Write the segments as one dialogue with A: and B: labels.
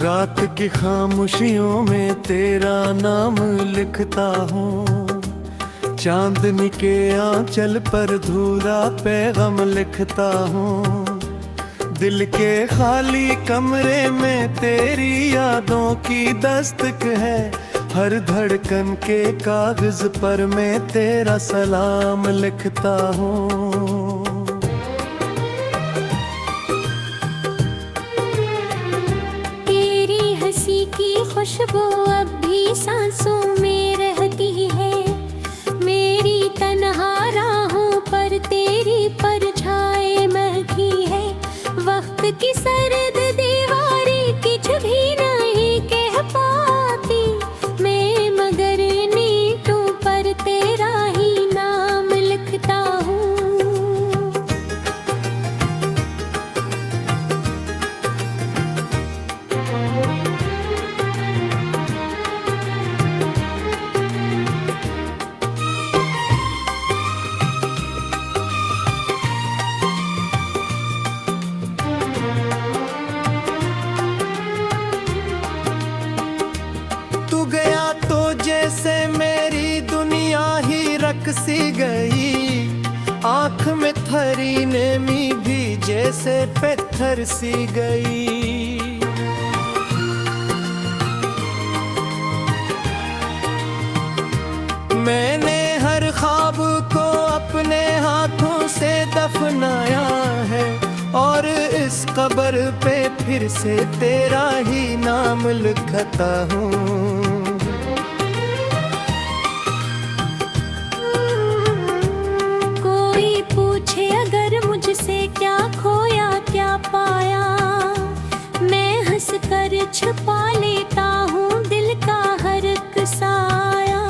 A: रात की खामोशियों में तेरा नाम लिखता हूँ, चांदनी के आंचल पर धूला पैगाम लिखता हूँ। दिल के खाली कमरे में तेरी यादों की दस्तक है, हर धड़कन के कागज पर मैं तेरा सलाम लिखता हूँ।
B: की खुशबू अब भी सांसों में रहती है, मेरी तन्हा राहों पर तेरी परछाई महकी है। वक्त की सर्द दीवारें कुछ भी नहीं कह पाती, मैं मगर नींटों पर तेरा ही नाम लिखता हूँ।
A: जैसे मेरी दुनिया ही रकसी गई, आँख में थरी नेमी भी जैसे पत्थर सी गई। मैंने हर ख्वाब को अपने हाथों से दफनाया है, और इस कब्र पे फिर से तेरा ही नाम लिखता हूँ।
B: मुझसे क्या खोया क्या पाया, मैं हंस कर छुपा लेता हूँ दिल का हर एक साया।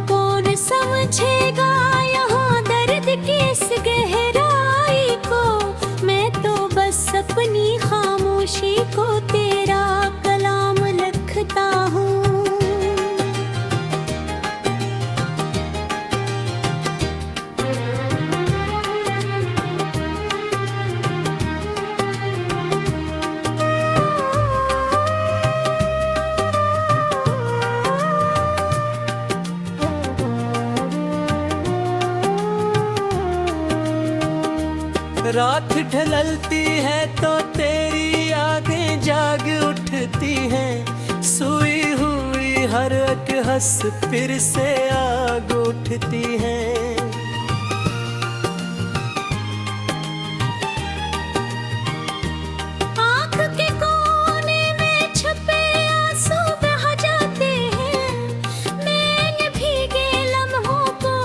B: कौन समझेगा यहाँ दर्द की इस गहराई को, मैं तो बस अपनी खामोशी को तेरा कलाम लिखता हूँ।
A: रात ढलती है तो तेरी यादें जाग उठती हैं, सोई हुई हर एक हंस फिर से आग उठती है।
B: आँख के कोने में छुपे आंसू बह जाते हैं, मैं भीगे लम्हों को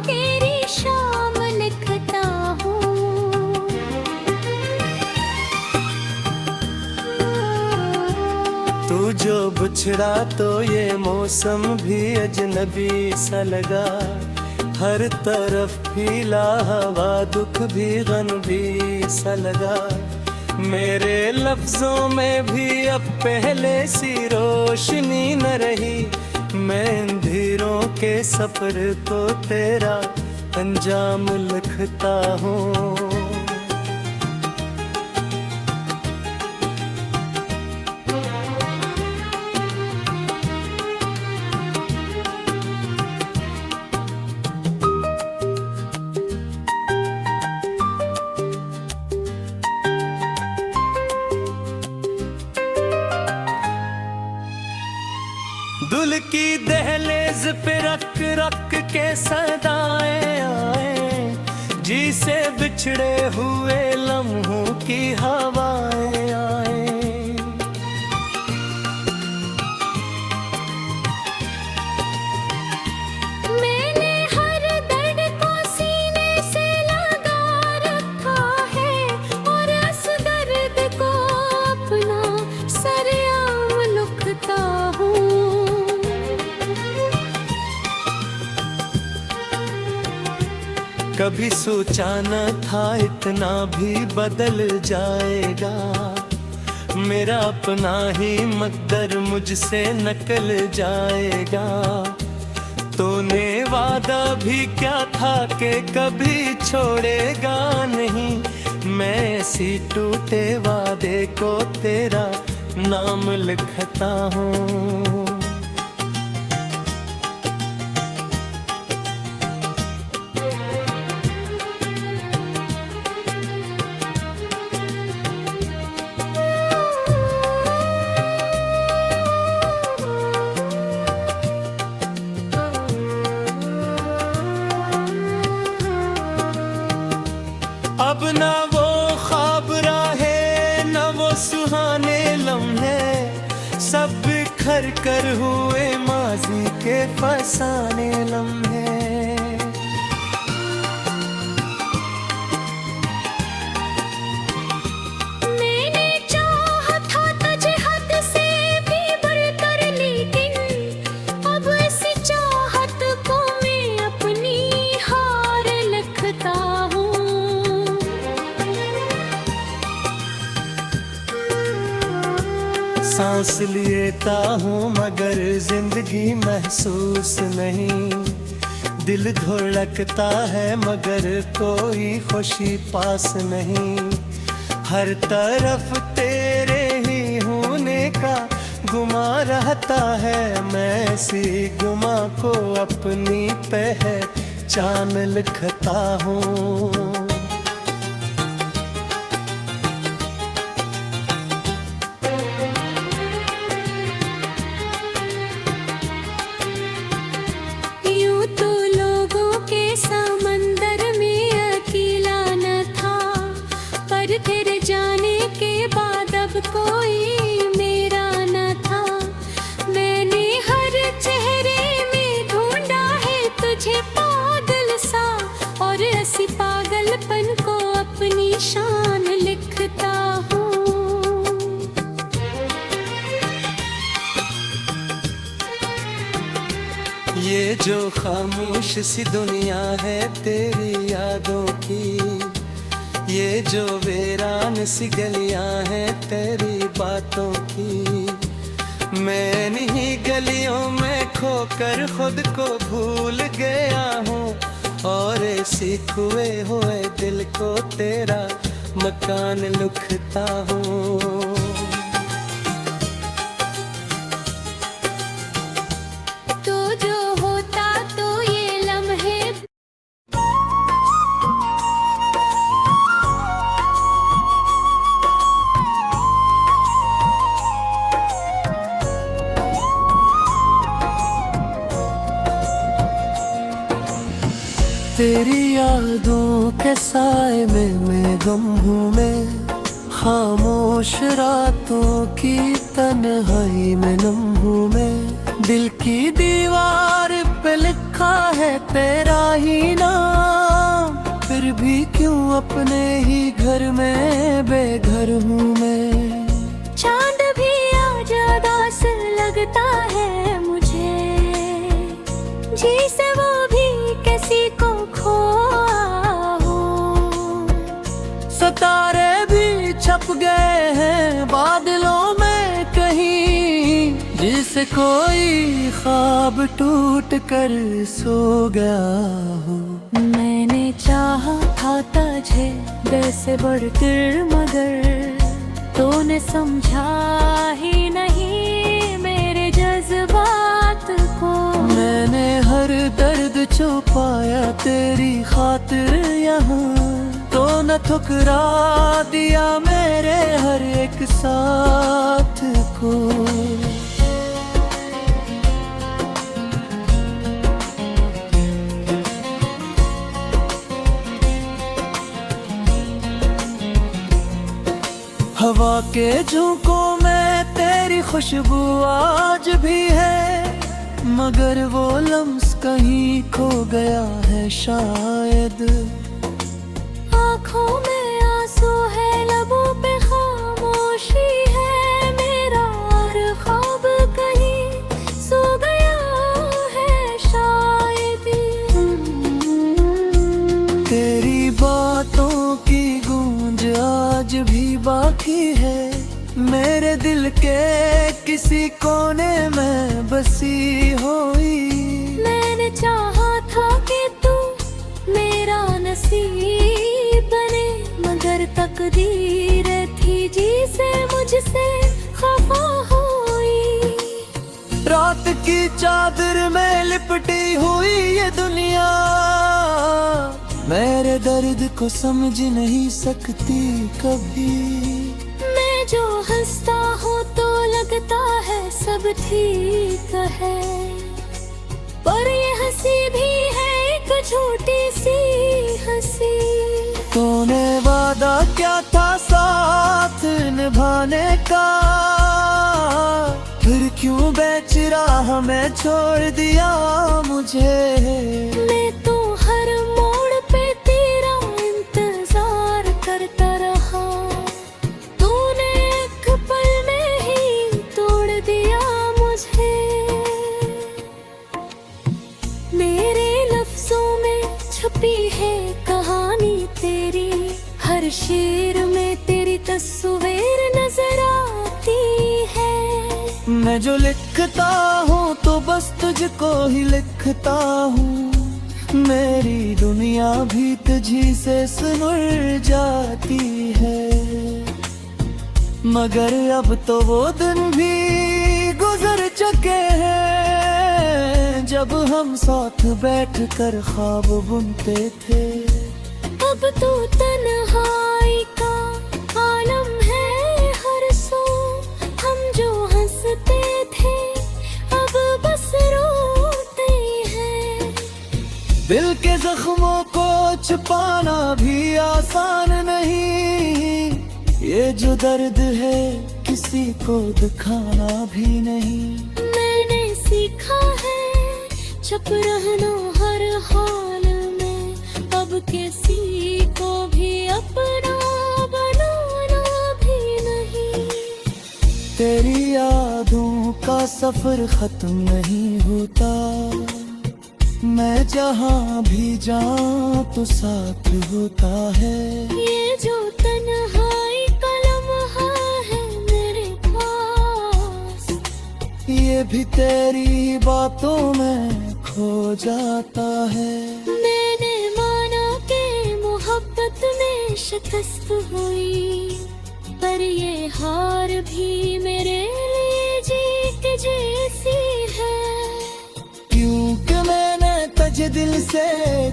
B: तेरी शाम लिखता हूँ।
A: तू जो बिछड़ा तो ये मौसम भी अजनबी सा लगा, हर तरफ फीला हवा दुख भी गम भी सा लगा। मेरे लफ्जों में भी अब पहले सी रोशनी न रही, मैं अंधेरों के सफर को तेरा अंजाम लिखता हूँ। दिल की दहलीज पे रख रख के सदाएं आए, जी से बिछड़े हुए लम्हों की हवाएं आए।
B: मैंने हर दर्द को सीने से लगा रखा है, और इस दर्द को अपना सरेआम लिखता हूँ।
A: कभी सोचा न था इतना भी बदल जाएगा, मेरा अपना ही मकदर मुझसे निकल जाएगा। तूने वादा भी क्या था कि कभी छोड़ेगा नहीं, मैं ऐसी टूटे वादे को तेरा नाम लिखता हूँ। अब ना वो ख्वाब रहे न वो सुहाने लम्हे, सब बिखर कर हुए माजी के फसाने लम्हे।
B: मैंने चाहा था तुझे हद से भी बढ़कर, लेकिन अब इस चाहत को मैं अपनी हार लिखता हूँ।
A: सांस लेता हूँ मगर जिंदगी महसूस नहीं, दिल धड़कता है मगर कोई खुशी पास नहीं। हर तरफ तेरे ही होने का गुमा रहता है, मैं इसी गुमा को अपनी पहचान लिखता हूँ।
B: फिर जाने के बाद अब कोई मेरा न था। मैंने हर चेहरे में ढूंढा है तुझे पागल सा, और ऐसी पागलपन को अपनी शान लिखता हूँ।
A: ये जो खामोश सी दुनिया है तेरी यादों की, ये जो वीरान सी गलियां हैं तेरी बातों की। मैं इन्हीं गलियों में खोकर खुद को भूल गया हूँ, और ऐसी खोए हुए दिल को तेरा मकान लिखता हूँ।
B: तो जो होता तो ये लम्हे
A: तेरी यादों के साए में मैं गम हूँ, मैं खामोश रातों की तन्हाई में नम हूँ। मैं दिल की दीवार पे लिखा है तेरा ही नाम, फिर भी क्यों अपने ही घर में बेघर हूँ मैं।
B: चांद भी आजादा सा लगता है मुझे, जिसे वो भी किसी को खोया हो।
A: सितारे भी छप गए हैं बादलों में कहीं, जिसे कोई ख्वाब टूट कर सो गया हो।
B: मैंने चाहा था तुझे दिल से बढ़कर, मगर तूने समझा ही नहीं मेरे जज्बात को।
A: मैंने हर दर्द छुपाया तेरी खातिर यहाँ, तो न ठुकरा दिया मेरे हर एक साथ को। हवा के झोंकों में तेरी खुशबू आज भी है, मगर वो लम्स कहीं खो गया है शायद।
B: आँखों में आंसू है, लबों पे खामोशी है मेरा, और ख्वाब कहीं सो गया है शायद।
A: तेरी बातों की गूंज आज भी बाकी है, मेरे दिल के किसी कोने में बसी हुई।
B: मैंने चाहा था कि तू मेरा नसीब बने, मगर तकदीर थी जिसे मुझसे खफा हुई।
A: रात की चादर में लिपटी हुई ये दुनिया मेरे दर्द को समझ नहीं सकती कभी।
B: मैं जो हंसता हूँ तो लगता है सब ठीक है, पर ये हंसी भी है एक झूठी सी हंसी।
A: तूने वादा क्या था साथ निभाने का, फिर क्यों बेच राह में छोड़ दिया मुझे।
B: मैं तो हर मोड़ पे तेरा इंतजार करता रहा, तूने एक पल में ही तोड़ दिया मुझे। मेरे लफ्जों में छुपी है कहानी तेरी, हर शेर में तेरी तस्वीर नजर आती है।
A: मैं जो लिखता हूँ तो बस तुझको ही लिखता हूँ, मेरी दुनिया भी तुझी से सुलझ जाती है। मगर अब तो वो दिन भी गुजर चुके हैं जब हम साथ बैठकर ख्वाब बुनते थे।
B: अब तो तन्हाई का आलम है हर सो, हम जो हंसते थे अब बस रोते हैं।
A: दिल के जख्मों को छुपाना भी आसान नहीं, ये जो दर्द है किसी को दिखाना भी नहीं।
B: मैंने सीखा है चुप रहना हर हाल में, अब किसी को भी अपना बनाना भी नहीं।
A: तेरी यादों का सफर खत्म नहीं होता, मैं जहाँ भी जाऊँ तो साथ होता है।
B: ये जो तन्हाई का लम्हा है मेरे पास,
A: ये भी तेरी बातों में खो जाता है।
B: मैंने माना कि मोहब्बत में शिकस्त हुई, पर ये हार भी मेरे लिए जीत जैसी है।
A: क्योंकि मैंने तुझे दिल से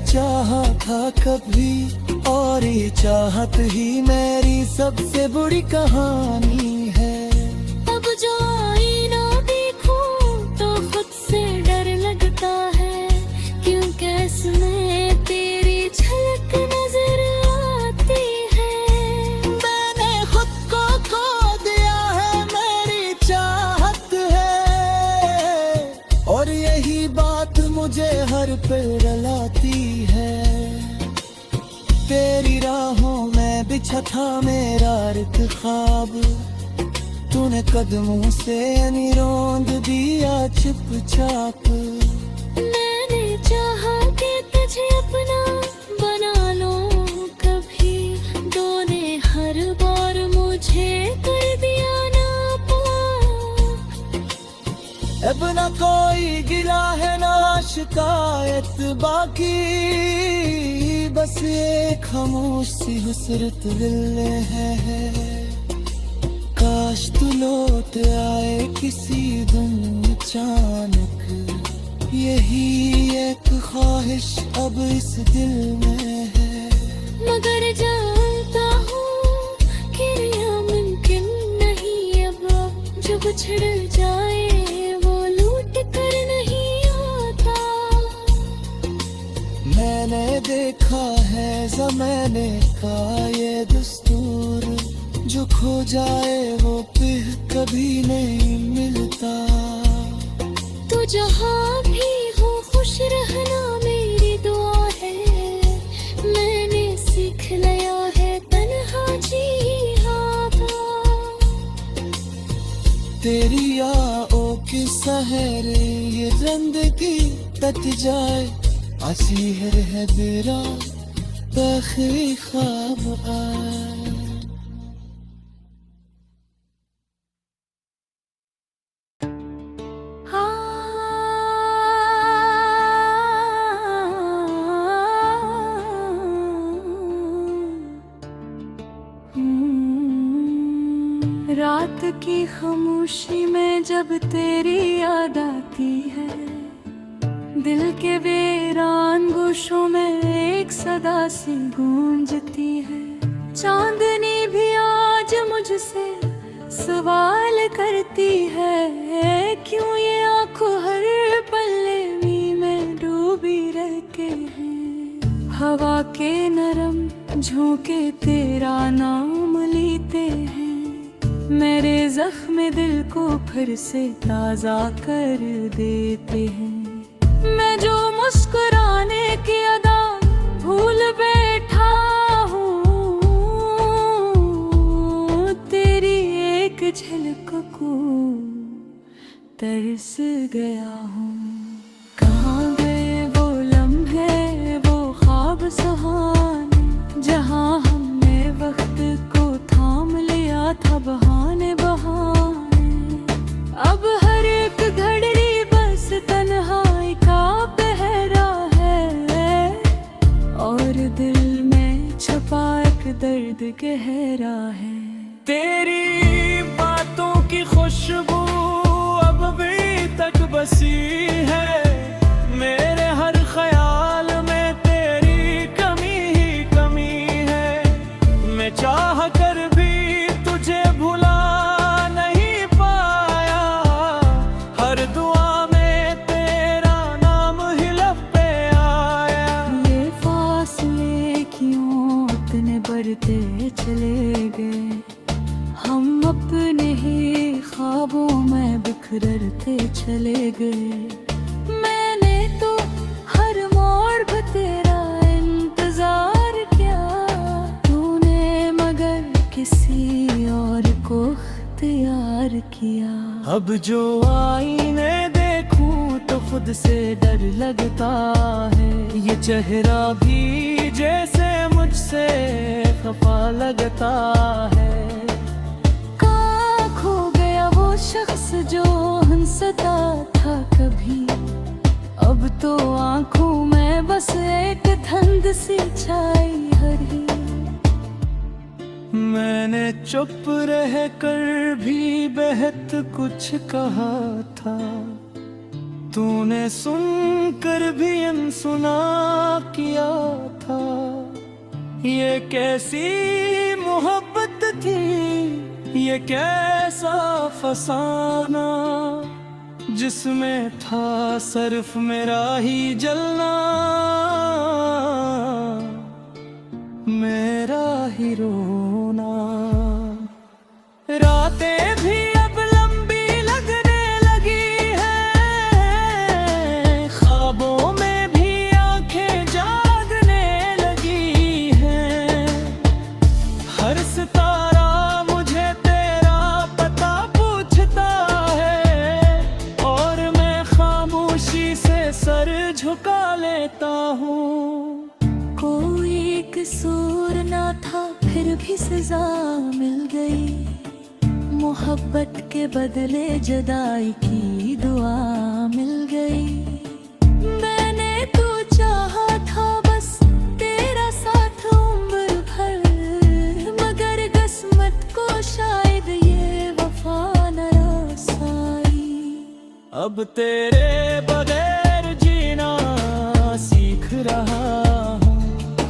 A: चाहा था कभी, और ये चाहत ही मेरी सबसे बुरी कहानी है।
B: अब जो आईना देखूं तो खुद से डर लगता है, क्योंकि इसमें तेरी झलक नजर आती है।
A: मैंने खुद को खो दिया है, मेरी चाहत है, और यही बात मुझे हर पल रुलाती है। तेरी राहों में बिछा था मेरा एक ख्वाब, तूने कदमों से निरोंद दिया चुपचाप।
B: मैंने चाहा कि तुझे अपना बना लूं कभी, तूने हर बार मुझे कर दिया ना पाप।
A: अब न कोई गिला है ना शिकायत बाकी, बस एक खामोश सी हसरत दिल में है। काश तू लौट आए किसी दिन अचानक, यही एक ख्वाहिश अब इस दिल में है।
B: मगर जानता हूँ कि यह मुमकिन नहीं, अब जो बिछड़ जाए वो लूट कर नहीं आता।
A: मैंने देखा है ज़माने का ये दस्तूर, जो खो जाए वो फिर कभी नहीं मिलता।
B: तू जहाँ भी हो खुश रहना मेरी दुआ है, मैंने सीख लिया है तन्हा जीना था।
A: तेरी यादों की सहरे ये जिंदगी कट जाए, असीर है मेरा आखिरी ख्वाब आए।
B: रात रात की खामोशी में जब तेरी याद आती है, दिल के वीरान गोशों में एक सदा सी गूंजती है। चांदनी भी आज मुझसे सवाल करती है, क्यों ये आंखों हर पल्ले में डूबी रहती है। हवा के नरम झोंके तेरा नाम लेते हैं, मेरे जख्म दिल को फिर से ताजा कर देते हैं। मैं जो मुस्कुराने की अदा भूल बैठा हूँ, तेरी एक झलक को तरस गया हूँ। कहाँ गए वो लम्हे, वो ख्वाब सुहाने, जहाँ हमने वक्त को थाम लिया था बहाने बहाने। अब हर एक घड़ी बस तन्हाई का पहरा है, और दिल में छुपा एक दर्द गहरा है।
A: तेरी बातों की खुशबू अब भी तक बसी है, मेरे हर ख्याल में तेरी कमी ही कमी है। मैं चाह कर भी तुझे भुला नहीं पाया, हर दुआ में तेरा नाम ही लब पे आया।
B: ये फासले क्यों इतने बढ़ते चले गए, हम अपने ही ख्वाबों में बिखरते चले गए। मैंने तो हर मोड़ पे तेरा इंतजार किया, तूने मगर किसी और को इख्तियार किया।
A: अब जो आईने देखूं तो खुद से डर लगता है, ये चेहरा भी जैसे मुझसे खफा लगता है।
B: कहाँ खो गया वो शख्स जो हंसता था कभी, अब तो आंखों में बस एक धुंध सी छाई हरी।
A: मैंने चुप रह कर भी बेहद कुछ कहा था, तूने सुनकर भी अनसुना किया था। ये कैसी मोहब्बत थी, ये कैसा फसाना, जिसमें था सिर्फ मेरा ही जलना, मेरा ही रोना। रातें भी अब लंबी लगने लगी हैं, ख्वाबों में भी आंखें जागने लगी हैं। हर सितारा मुझे तेरा पता पूछता है, और मैं खामोशी से सर झुका लेता हूँ।
B: कोई कसूर ना था फिर भी सजा मिल गई, मोहब्बत के बदले जुदाई की दुआ मिल गई। मैंने तो चाहा था बस तेरा साथ उम्र भर, मगर किस्मत को शायद ये वफा न रसाई।
A: अब तेरे बगैर जीना सीख रहा हूँ,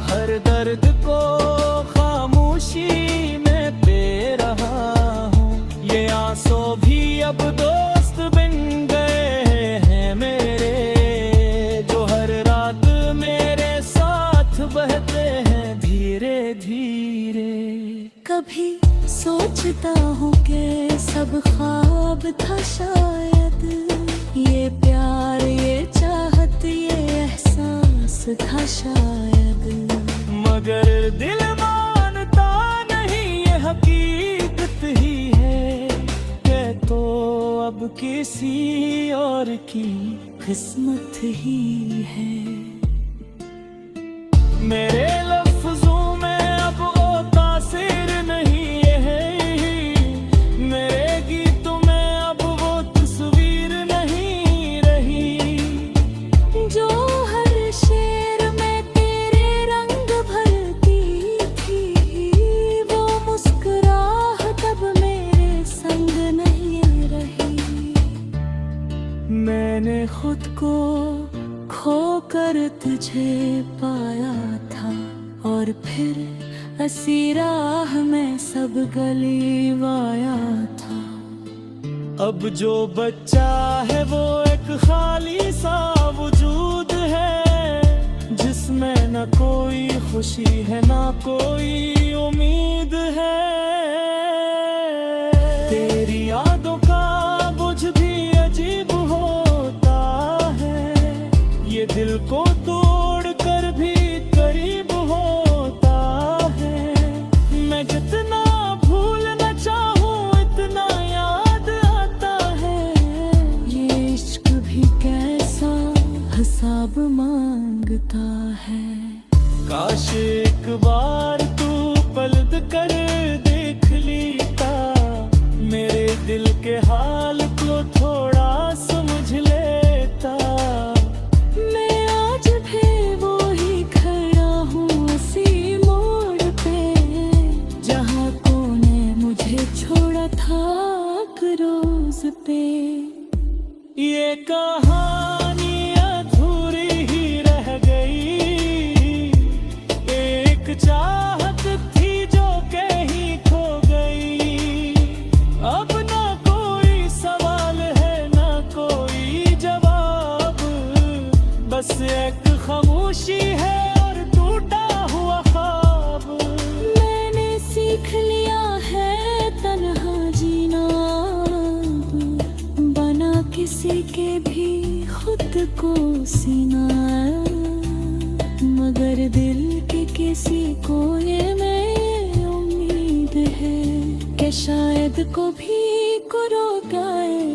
A: हर दर्द को खामोशी में पी रहा हूँ। ये आंसू भी अब दोस्त बन गए हैं मेरे, जो हर रात मेरे साथ बहते हैं धीरे धीरे।
B: कभी सोचता हूँ कि सब ख्वाब था शायद, ये प्यार ये चाहत ये एहसास था शायद।
A: मगर दिल मानता नहीं ये हकीकत ही है, ये तो अब किसी और की
B: किस्मत ही है।
A: मेरे लफ्जों में अब वो तासीर नहीं है, मेरे गीतों में अब वो तस्वीर नहीं रही।
B: जो हर शेर में तेरे रंग भरती थी, वो मुस्कुराहट अब मेरे पाया था, और फिर असी राह में सब गली वाया था।
A: अब जो बच्चा है वो एक खाली सा वजूद है, जिसमें न कोई खुशी है ना कोई उम्मीद है। तेरी यादों का बोझ भी अजीब होता है, ये दिल को तोड़ कर भी करीब होता है। मैं जितना भूलना चाहूँ इतना याद आता है,
B: ये इश्क भी कैसा हिसाब मांगता है।
A: काश एक बार तू पलट कर देख लेता, मेरे दिल के हाल को थोड़ा समझ लेता।
B: मैं आज भी वो ही खड़ा हूँ उसी मोड़ पे, जहाँ तूने मुझे छोड़ा था रोज पे।
A: ये कहानी अधूरी ही रह गई, एक चाहत थी जो कहीं खो गई। अब ना कोई सवाल है ना कोई जवाब, बस एक खामोशी है और टूटा हुआ ख्वाब।
B: मैंने सीख लिया है तन्हा जीना, बना किसी के भी खुद को सीना। मगर दिल के किसी कोने में उम्मीद है कि शायद को भी को रोकाए